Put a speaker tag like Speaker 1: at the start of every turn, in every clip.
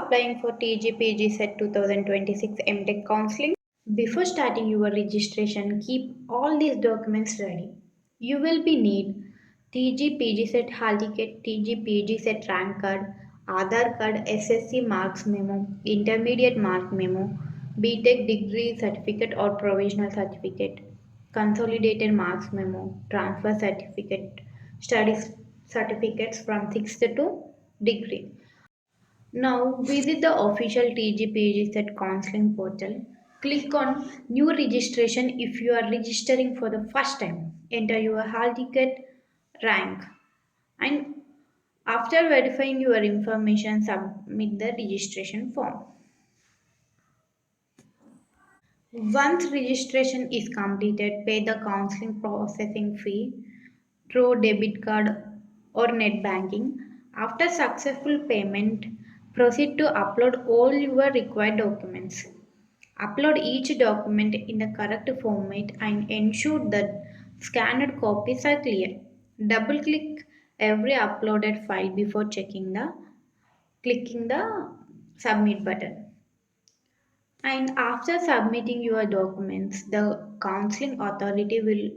Speaker 1: applying for TG PGECET 2026 M.Tech Counselling? Before starting your registration, keep all these documents ready. You will be need TG PGECET Hall Ticket, TG PGECET Rank Card, Aadhaar Card, SSC Marks Memo, Intermediate Mark Memo, B.Tech Degree Certificate or Provisional Certificate, Consolidated Marks Memo, Transfer Certificate, Study Certificates from 6th to degree. Now visit the official TGPGCET counseling portal. Click on new registration if you are registering for the first time. Enter your hall ticket rank and after verifying your information submit the registration form. Once registration is completed, pay the counseling processing fee through debit card or net banking. After successful payment, proceed to upload all your required documents. Upload each document in the correct format and ensure that scanned copies are clear. Double click every uploaded file before clicking the submit button. And after submitting your documents, the counseling authority will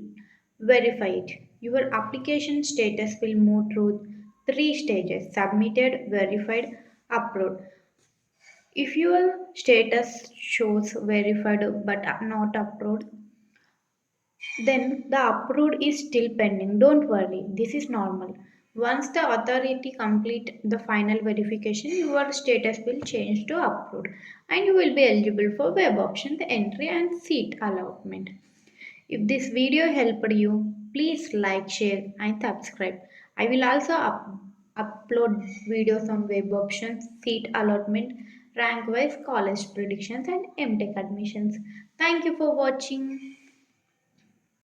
Speaker 1: verify it. Your application status will move through three stages: submitted, verified, upload. If your status shows verified but not approved, then the approved is still pending. Don't worry, this is normal. Once the authority complete the final verification, your status will change to approved and you will be eligible for web options entry and seat allotment. If this video helped you, please like, share and subscribe. I will also upload videos on web options, seat allotment, rank wise college predictions and M.Tech admissions. Thank you for watching.